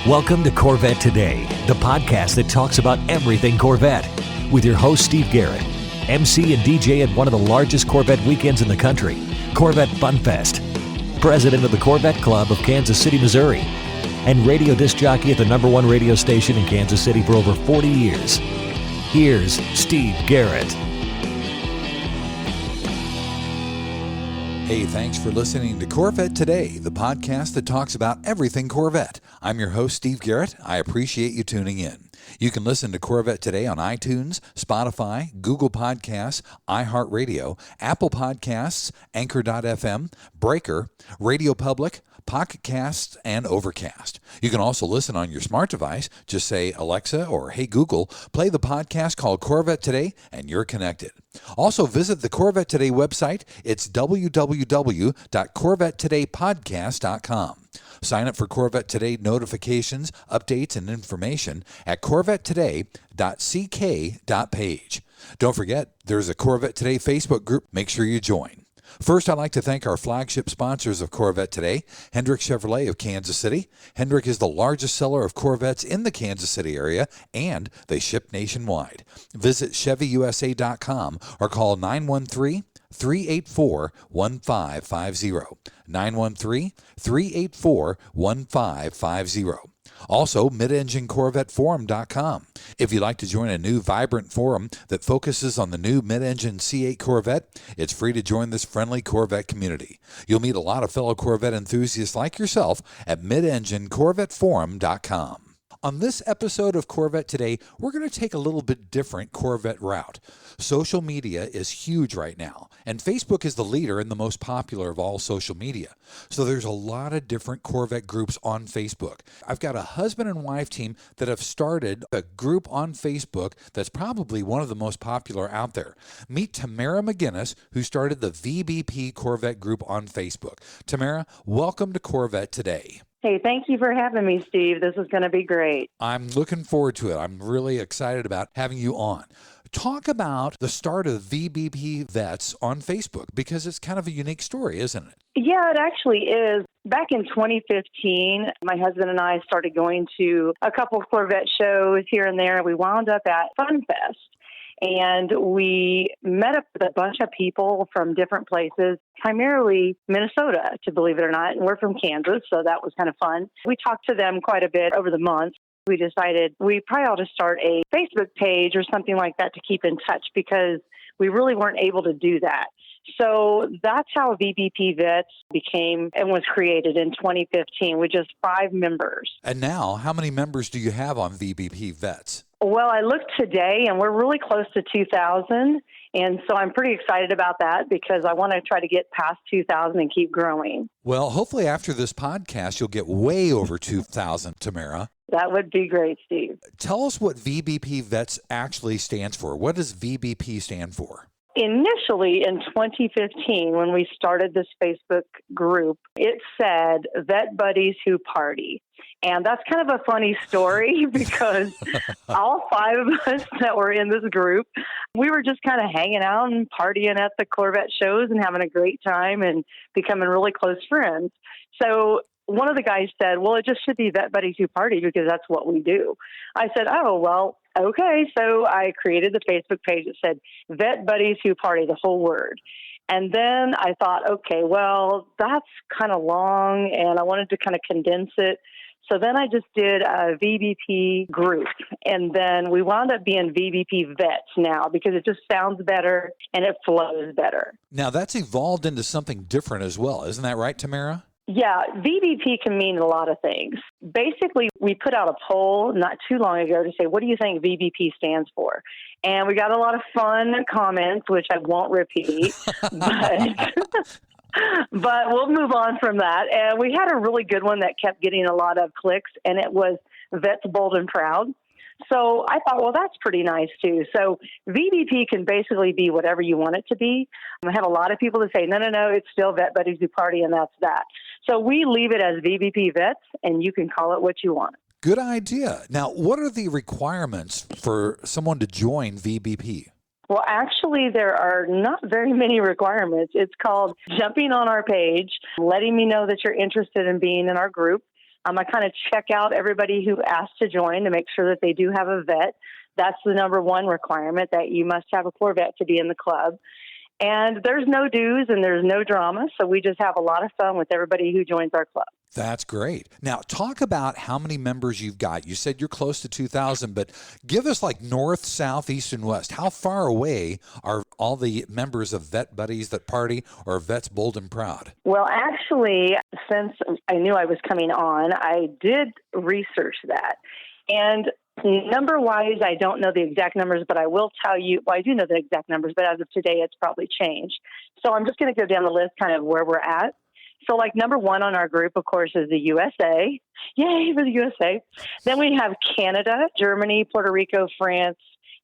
Welcome to Corvette Today, the podcast that talks about everything Corvette, with your host Steve Garrett, MC and DJ at one of the largest Corvette weekends in the country, Corvette Fun Fest, president of the Corvette Club of Kansas City, Missouri, and radio disc jockey at the #1 radio station in Kansas City for over 40 years. Here's Steve Garrett. Hey, thanks for listening to Corvette Today, the podcast that talks about everything Corvette. I'm your host, Steve Garrett. I appreciate you tuning in. You can listen to Corvette Today on iTunes, Spotify, Google Podcasts, iHeartRadio, Apple Podcasts, Anchor.fm, Breaker, Radio Public, Pocket Casts, and Overcast. You can also listen on your smart device. Just say, Alexa or Hey Google, play the podcast called Corvette Today, and you're connected. Also, visit the Corvette Today website. It's www.corvettetodaypodcast.com. Sign up for Corvette Today notifications, updates, and information at corvettettoday.ck.page. Don't forget, there's a Corvette Today Facebook group. Make sure you join. First, I'd like to thank our flagship sponsors of Corvette Today, Hendrick Chevrolet of Kansas City. Hendrick is the largest seller of Corvettes in the Kansas City area, and they ship nationwide. Visit ChevyUSA.com or call 913-384-1550. 913-384-1550. Also, MidEngineCorvetteForum.com. If you'd like to join a new, vibrant forum that focuses on the new mid-engine C8 Corvette, it's free to join this friendly Corvette community. You'll meet a lot of fellow Corvette enthusiasts like yourself at MidEngineCorvetteForum.com. On this episode of Corvette Today, we're going to take a little bit different Corvette route. Social media is huge right now, and Facebook is the leader and the most popular of all social media. So there's a lot of different Corvette groups on Facebook. I've got a husband and wife team that have started a group on Facebook that's probably one of the most popular out there. Meet Tamara McGinnis, who started the VBP Corvette group on Facebook. Tamara, welcome to Corvette Today. Hey, thank you for having me, Steve. This is going to be great. I'm looking forward to it. I'm really excited about having you on. Talk about the start of VBP Vettes on Facebook, because it's kind of a unique story, isn't it? Yeah, it actually is. Back in 2015, my husband and I started going to a couple of Corvette shows here and there. We wound up at Fun Fest. And we met up with a bunch of people from different places, primarily Minnesota, to believe it or not. And we're from Kansas, so that was kind of fun. We talked to them quite a bit over the months. We decided we probably ought to start a Facebook page or something like that to keep in touch, because we really weren't able to do that. So that's how VBP Vettes became and was created in 2015 with just 5 members. And now, how many members do you have on VBP Vettes? Well, I looked today, and we're really close to 2,000, and so I'm pretty excited about that because I want to try to get past 2,000 and keep growing. Well, hopefully after this podcast, you'll get way over 2,000, Tamara. That would be great, Steve. Tell us what VBP Vettes actually stands for. What does VBP stand for? Initially, in 2015, when we started this Facebook group, it said Vet Buddies Who Party. And that's kind of a funny story because all 5 of us that were in this group, we were just kind of hanging out and partying at the Corvette shows and having a great time and becoming really close friends. So one of the guys said, well, it just should be Vet Buddies Who Party because that's what we do. I said, oh, well, okay. So I created the Facebook page that said Vet Buddies Who Party, the whole word. And then I thought, okay, well, that's kind of long, and I wanted to kind of condense it. So then I just did a VBP group, and then we wound up being VBP Vettes now because it just sounds better and it flows better. Now, that's evolved into something different as well. Isn't that right, Tamara? Yeah, VBP can mean a lot of things. Basically, we put out a poll not too long ago to say, what do you think VBP stands for? And we got a lot of fun comments, which I won't repeat, but we'll move on from that. And we had a really good one that kept getting a lot of clicks, and it was Vets Bold and Proud. So I thought, well, that's pretty nice, too. So VBP can basically be whatever you want it to be. I have a lot of people that say, no, it's still Vet Buddies Who Party, and that's that. So we leave it as VBP Vettes, and you can call it what you want. Good idea. Now, what are the requirements for someone to join VBP? Well, actually, there are not very many requirements. It's called jumping on our page, letting me know that you're interested in being in our group. I kind of check out everybody who asked to join to make sure that they do have a vet. That's the number one requirement, that you must have a Corvette to be in the club. And there's no dues and there's no drama, so we just have a lot of fun with everybody who joins our club. That's great. Now, talk about how many members you've got. You said you're close to 2,000, but give us like north, south, east, and west. How far away are all the members of Vet Buddies That Party or Vets Bold and Proud? Well, actually, since I knew I was coming on, I did research that. And number-wise, I don't know the exact numbers, but I will tell you, well, I do know the exact numbers, but as of today, it's probably changed. So I'm just going to go down the list kind of where we're at. So like number one on our group, of course, is the USA. Yay for the USA. Then we have Canada, Germany, Puerto Rico, France,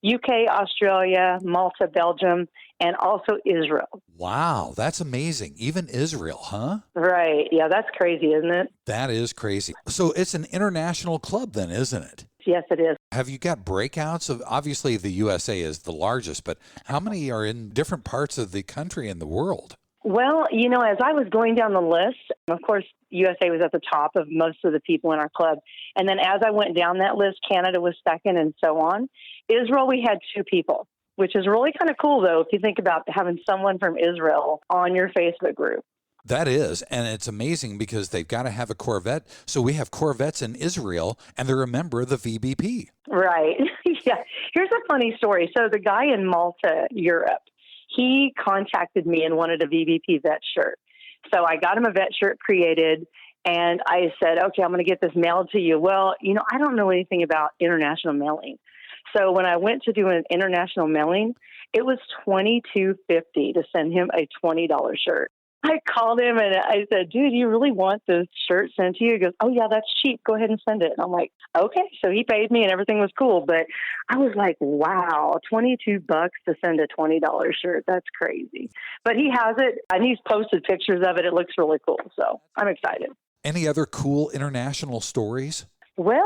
UK, Australia, Malta, Belgium, and also Israel. Wow, that's amazing. Even Israel, huh? Right. Yeah, that's crazy, isn't it? That is crazy. So it's an international club then, isn't it? Yes, it is. Have you got breakouts of, obviously the USA is the largest, but how many are in different parts of the country and the world? Well, as I was going down the list, of course, USA was at the top of most of the people in our club. And then as I went down that list, Canada was second and so on. Israel, we had 2 people, which is really kind of cool, though, if you think about having someone from Israel on your Facebook group. That is, and it's amazing because they've got to have a Corvette. So we have Corvettes in Israel, and they're a member of the VBP. Right. Yeah. Here's a funny story. So the guy in Malta, Europe, he contacted me and wanted a VBP vet shirt. So I got him a vet shirt created, and I said, okay, I'm going to get this mailed to you. Well, I don't know anything about international mailing. So when I went to do an international mailing, it was $22.50 to send him a $20 shirt. I called him and I said, dude, you really want this shirt sent to you? He goes, oh, yeah, that's cheap. Go ahead and send it. And I'm like, okay. So he paid me and everything was cool. But I was like, wow, $22 to send a $20 shirt. That's crazy. But he has it and he's posted pictures of it. It looks really cool. So I'm excited. Any other cool international stories? Well,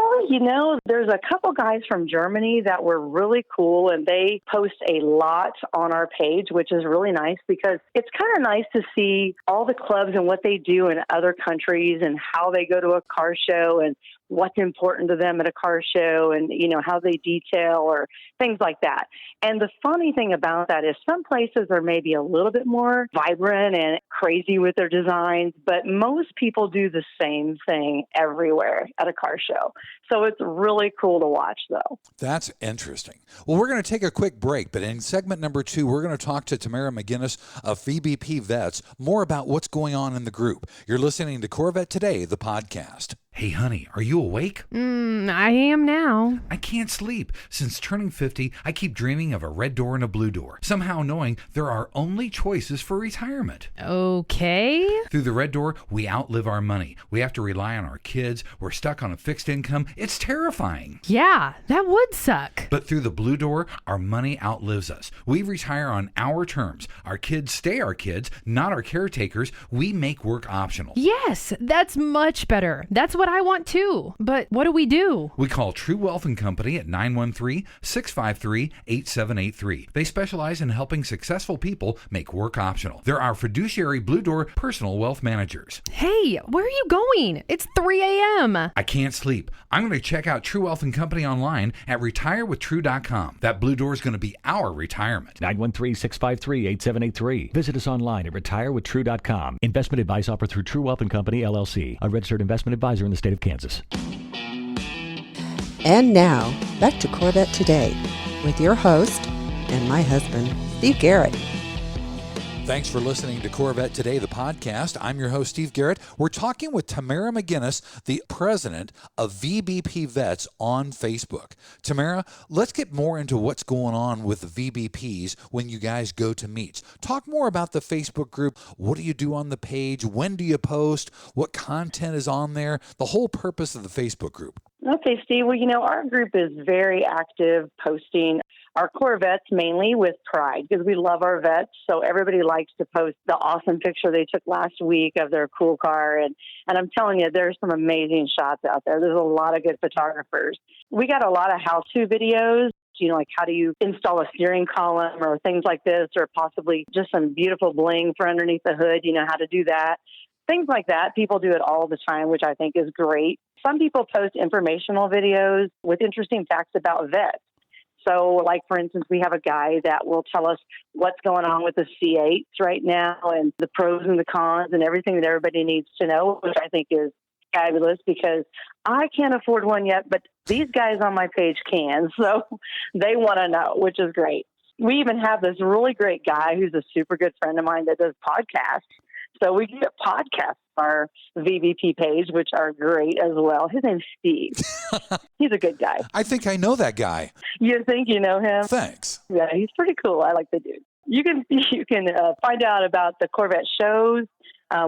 there's a couple guys from Germany that were really cool, and they post a lot on our page, which is really nice because it's kind of nice to see all the clubs and what they do in other countries and how they go to a car show and what's important to them at a car show and, how they detail or things like that. And the funny thing about that is some places are maybe a little bit more vibrant and crazy with their designs, but most people do the same thing everywhere at a car show. So it's really cool to watch, though. That's interesting. Well, we're going to take a quick break, but in segment number 2, we're going to talk to Tamara McGinnis of VBP Vets more about what's going on in the group. You're listening to Corvette Today, the podcast. Hey, honey, are you awake? I am now. I can't sleep. Since turning 50, I keep dreaming of a red door and a blue door, somehow knowing there are only choices for retirement. Okay. Through the red door, we outlive our money. We have to rely on our kids. We're stuck on a fixed income. It's terrifying. Yeah, that would suck. But through the blue door, our money outlives us. We retire on our terms. Our kids stay our kids, not our caretakers. We make work optional. Yes, that's much better. That's what I want too. But what do we do? We call True Wealth & Company at 913-653-8783. They specialize in helping successful people make work optional. They're our fiduciary Blue Door personal wealth managers. Hey, where are you going? It's 3 a.m. I can't sleep. I'm going to check out True Wealth & Company online at retirewithtrue.com. That Blue Door is going to be our retirement. 913-653-8783. Visit us online at retirewithtrue.com. Investment advice offered through True Wealth & Company, LLC, a registered investment advisor in the state of Kansas. And now, back to Corvette Today with your host and my husband, Steve Garrett. Thanks for listening to Corvette Today, the podcast. I'm your host, Steve Garrett. We're talking with Tamara McGinnis, the president of VBP Vets on Facebook. Tamara, let's get more into what's going on with the VBPs when you guys go to meets. Talk more about the Facebook group. What do you do on the page? When do you post? What content is on there? The whole purpose of the Facebook group. Okay, Steve. Well, our group is very active, posting our Corvettes mainly with pride because we love our vets. So everybody likes to post the awesome picture they took last week of their cool car. And I'm telling you, there's some amazing shots out there. There's a lot of good photographers. We got a lot of how-to videos. Like how do you install a steering column or things like this, or possibly just some beautiful bling for underneath the hood, how to do that. things like that. People do it all the time, which I think is great. Some people post informational videos with interesting facts about vets. So, like, for instance, we have a guy that will tell us what's going on with the C8s right now and the pros and the cons and everything that everybody needs to know, which I think is fabulous because I can't afford one yet, but these guys on my page can. So they want to know, which is great. We even have this really great guy who's a super good friend of mine that does podcasts. So we get podcasts on our VBP page, which are great as well. His name's Steve. He's a good guy. I think I know that guy. You think you know him? Thanks. Yeah, he's pretty cool. I like the dude. You can find out about the Corvette shows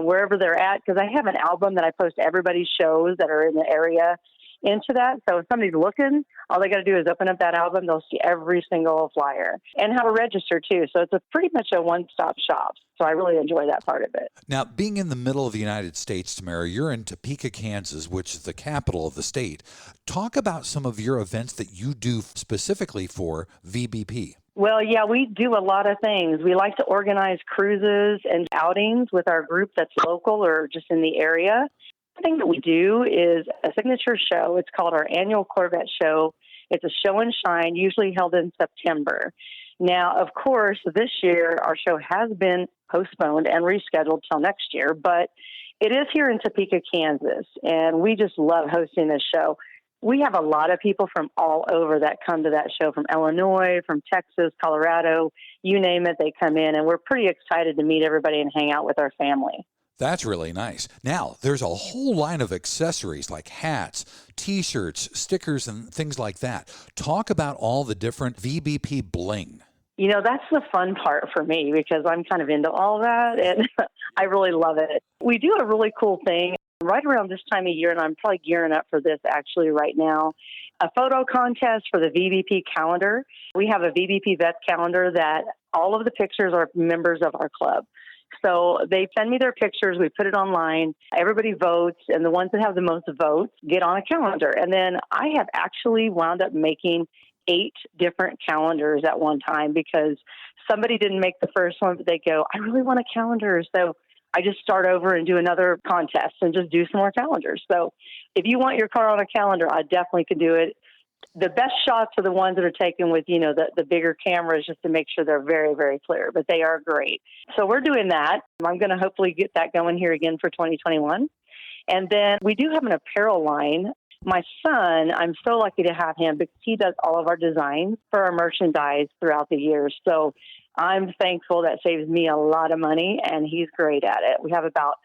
wherever they're at, because I have an album that I post everybody's shows that are in the area into that. So if somebody's looking, all they got to do is open up that album. They'll see every single flyer and how to register too. So it's pretty much a one-stop shop. So I really enjoy that part of it. Now, being in the middle of the United States, Tamara, you're in Topeka, Kansas, which is the capital of the state. Talk about some of your events that you do specifically for VBP. Well, yeah, we do a lot of things. We like to organize cruises and outings with our group that's local or just in the area. The thing that we do is a signature show. It's called our annual Corvette show. It's a show and shine, usually held in September. Now, of course, this year our show has been postponed and rescheduled till next year, but it is here in Topeka, Kansas, and we just love hosting this show. We have a lot of people from all over that come to that show, from Illinois, from Texas, Colorado, you name it, they come in, and we're pretty excited to meet everybody and hang out with our family. That's really nice. Now, there's a whole line of accessories like hats, T-shirts, stickers, and things like that. Talk about all the different VBP bling. You know, that's the fun part for me because I'm kind of into all that, and I really love it. We do a really cool thing right around this time of year, and I'm probably gearing up for this actually right now, a photo contest for the VBP calendar. We have a VBP Vettes calendar that all of the pictures are members of our club. So they send me their pictures, we put it online, everybody votes, and the ones that have the most votes get on a calendar. And then I have actually wound up making 8 different calendars at one time because somebody didn't make the first one, but they go, I really want a calendar. So I just start over and do another contest and just do some more calendars. So if you want your car on a calendar, I definitely can do it. The best shots are the ones that are taken with, you know, the bigger cameras just to make sure they're very, very clear, but they are great. So we're doing that. I'm going to hopefully get that going here again for 2021. And then we do have an apparel line. My son, I'm so lucky to have him because he does all of our designs for our merchandise throughout the years. So I'm thankful. That saves me a lot of money, and he's great at it. We have about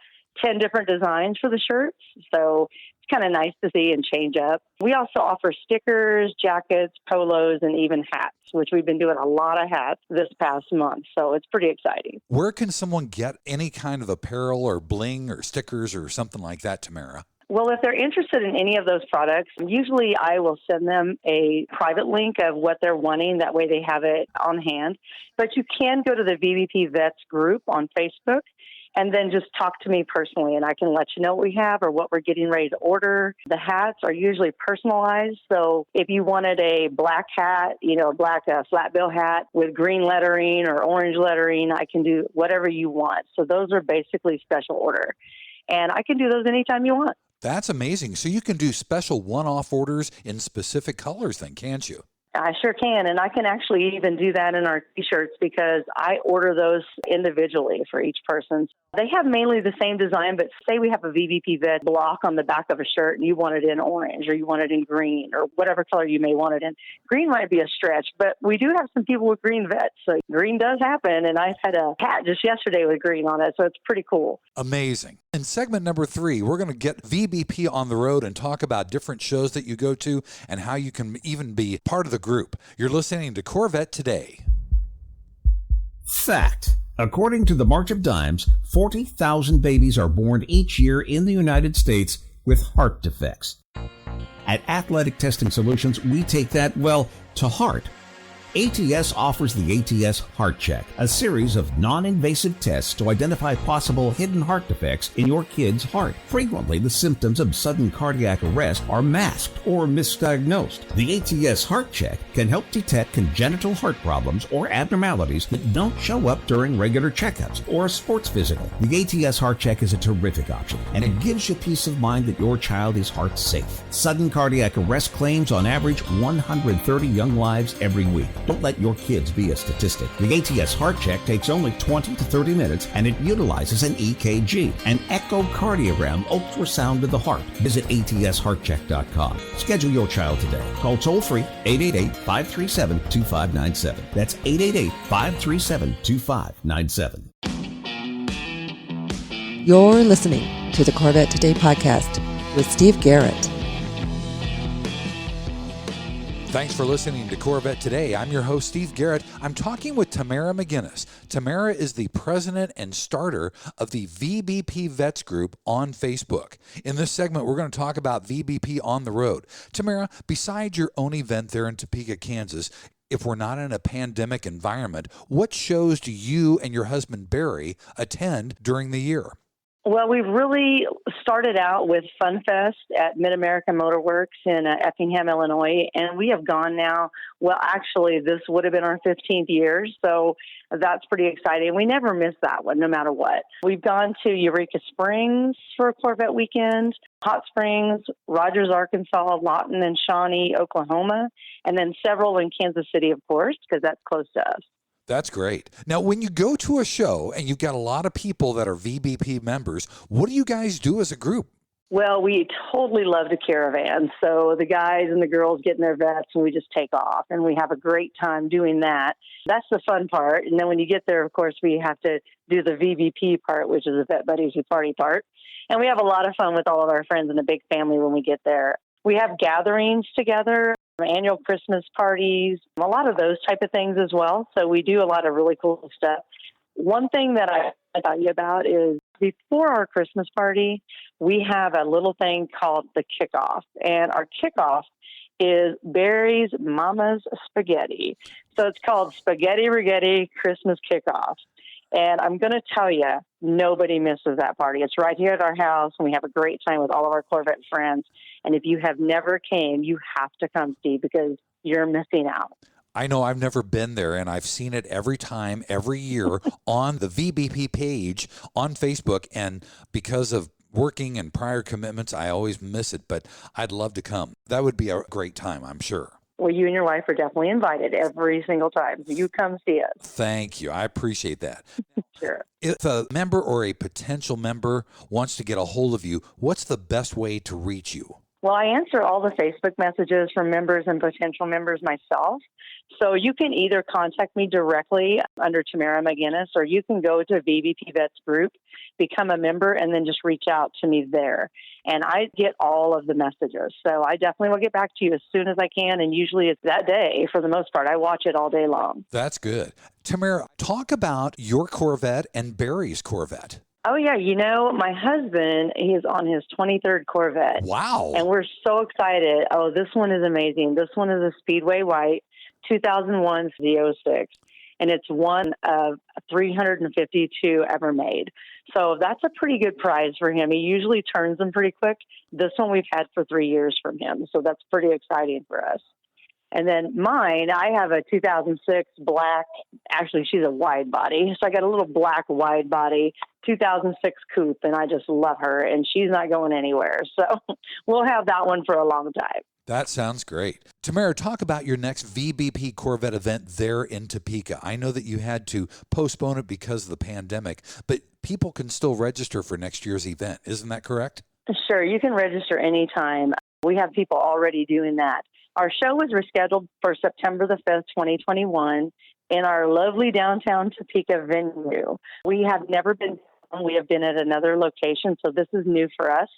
10 different designs for the shirts, so it's kind of nice to see and change up. We also offer stickers, jackets, polos, and even hats, which we've been doing a lot of hats this past month, so it's pretty exciting. Where can someone get any kind of apparel or bling or stickers or something like that, Tamara? Well, if they're interested in any of those products, usually I will send them a private link of what they're wanting. That way they have it on hand. But you can go to the VBP Vettes group on Facebook and then just talk to me personally, and I can let you know what we have or what we're getting ready to order. The hats are usually personalized. So if you wanted a black hat, you know, a black flat bill hat with green lettering or orange lettering, I can do whatever you want. So those are basically special order. And I can do those anytime you want. That's amazing. So you can do special one-off orders in specific colors then, can't you? I sure can, and I can actually even do that in our T-shirts because I order those individually for each person. They have mainly the same design, but say we have a VBP Vet block on the back of a shirt and you want it in orange or you want it in green or whatever color you may want it in. Green might be a stretch, but we do have some people with green vets, so green does happen, and I had a hat just yesterday with green on it, so it's pretty cool. Amazing. In segment number 3, we're going to get VBP on the road and talk about different shows that you go to and how you can even be part of the group. You're listening to Corvette Today. Fact. According to the March of Dimes, 40,000 babies are born each year in the United States with heart defects. At Athletic Testing Solutions, we take that, well, to heart. ATS offers the ATS Heart Check, a series of non-invasive tests to identify possible hidden heart defects in your kid's heart. Frequently, the symptoms of sudden cardiac arrest are masked or misdiagnosed. The ATS Heart Check can help detect congenital heart problems or abnormalities that don't show up during regular checkups or a sports physical. The ATS Heart Check is a terrific option, and it gives you peace of mind that your child is heart safe. Sudden cardiac arrest claims on average 130 young lives every week. Don't let your kids be a statistic. The ATS Heart Check takes only 20 to 30 minutes, and it utilizes an EKG, an echocardiogram ultrasound of the heart. Visit atsheartcheck.com. Schedule your child today. Call toll-free 888-537-2597. That's 888-537-2597. You're listening to the Corvette Today podcast with Steve Garrett. Thanks for listening to Corvette Today. I'm your host, Steve Garrett. I'm talking with Tamara McGinnis. Tamara is the president and starter of the VBP Vettes group on Facebook. In this segment, we're going to talk about VBP on the road. Tamara, besides your own event there in Topeka, Kansas, if we're not in a pandemic environment, what shows do you and your husband, Barry, attend during the year? Well, we've really started out with Fun Fest at Mid-America Motor Works in Effingham, Illinois, and we have gone now. Well, actually, this would have been our 15th year, so that's pretty exciting. We never miss that one, no matter what. We've gone to Eureka Springs for a Corvette weekend, Hot Springs, Rogers, Arkansas, Lawton and Shawnee, Oklahoma, and then several in Kansas City, of course, because that's close to us. That's great. Now, when you go to a show and you've got a lot of people that are VBP members, what do you guys do as a group? Well, we totally love to caravan. So the guys and the girls get in their vets and we just take off and we have a great time doing that. That's the fun part. And then when you get there, of course, we have to do the VBP part, which is the Vet Buddies Who Party part. And we have a lot of fun with all of our friends and a big family when we get there. We have gatherings together, annual Christmas parties, a lot of those type of things as well. So we do a lot of really cool stuff. One thing that I tell you about is before our Christmas party, we have a little thing called the kickoff. And our kickoff is Barry's Mama's Spaghetti. So it's called Spaghetti Rigetti Christmas Kickoff. And I'm going to tell you, nobody misses that party. It's right here at our house, and we have a great time with all of our Corvette friends. And if you have never came, you have to come, Steve, because you're missing out. I know I've never been there, and I've seen it every time, every year on the VBP page on Facebook. And because of working and prior commitments, I always miss it, but I'd love to come. That would be a great time, I'm sure. Well, you and your wife are definitely invited every single time. So you come see us. Thank you. I appreciate that. Sure. If a member or a potential member wants to get a hold of you, what's the best way to reach you? Well, I answer all the Facebook messages from members and potential members myself. So you can either contact me directly under Tamara McGinnis, or you can go to VBP Vettes Group, become a member, and then just reach out to me there. And I get all of the messages. So I definitely will get back to you as soon as I can. And usually it's that day for the most part. I watch it all day long. That's good. Tamara, talk about your Corvette and Barry's Corvette. Oh, yeah. You know, my husband, he's on his 23rd Corvette. Wow. And we're so excited. Oh, this one is amazing. This one is a Speedway White, 2001 Z06. And it's one of 352 ever made. So that's a pretty good prize for him. He usually turns them pretty quick. This one we've had for 3 years from him. So that's pretty exciting for us. And then mine, I have a 2006 black, actually she's a wide body. So I got a little black wide body 2006 coupe, and I just love her, and she's not going anywhere. So we'll have that one for a long time. That sounds great. Tamara, talk about your next VBP Corvette event there in Topeka. I know that you had to postpone it because of the pandemic, but people can still register for next year's event. Isn't that correct? Sure. You can register anytime. We have people already doing that. Our show was rescheduled for September the 5th, 2021 in our lovely downtown Topeka venue. We have never been, we have been at another location, so this is new for us.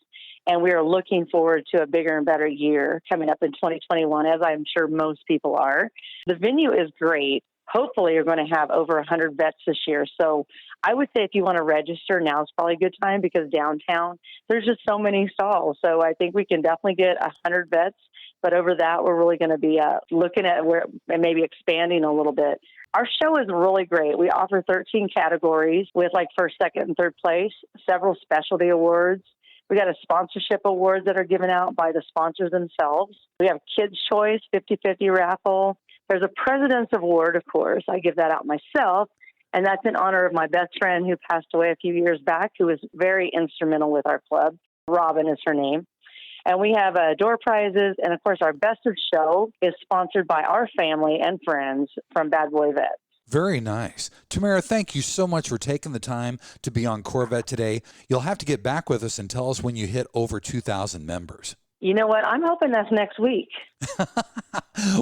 And we are looking forward to a bigger and better year coming up in 2021, as I'm sure most people are. The venue is great. Hopefully, you're going to have over 100 vets this year. So I would say if you want to register, now is probably a good time because downtown, there's just so many stalls. So I think we can definitely get 100 vets But over that, we're really going to be looking at where and maybe expanding a little bit. Our show is really great. We offer 13 categories with like first, second, and third place, several specialty awards. We got a sponsorship award that are given out by the sponsors themselves. We have Kids' Choice, 50-50 raffle. There's a President's Award, of course. I give that out myself. And that's in honor of my best friend who passed away a few years back, who was very instrumental with our club. Robin is her name. And we have door prizes. And, of course, our Best of Show is sponsored by our family and friends from Bad Boy Vettes. Very nice. Tamara, thank you so much for taking the time to be on Corvette Today. You'll have to get back with us and tell us when you hit over 2,000 members. You know what? I'm hoping that's next week.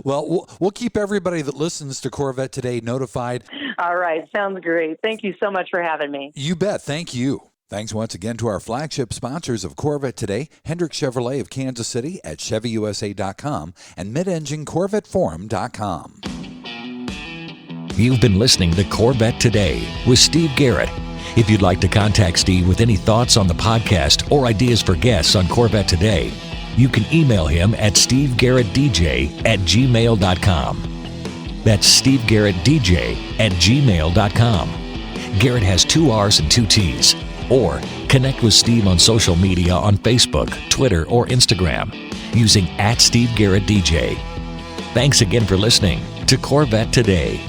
Well, we'll keep everybody that listens to Corvette Today notified. All right. Sounds great. Thank you so much for having me. You bet. Thank you. Thanks once again to our flagship sponsors of Corvette Today, Hendrick Chevrolet of Kansas City at ChevyUSA.com and MidEngineCorvetteForum.com. You've been listening to Corvette Today with Steve Garrett. If you'd like to contact Steve with any thoughts on the podcast or ideas for guests on Corvette Today, you can email him at stevegarrettdj@gmail.com. That's stevegarrettdj@gmail.com. Garrett has 2 R's and 2 T's. Or connect with Steve on social media on Facebook, Twitter, or Instagram using @SteveGarrettDJ. Thanks again for listening to Corvette Today.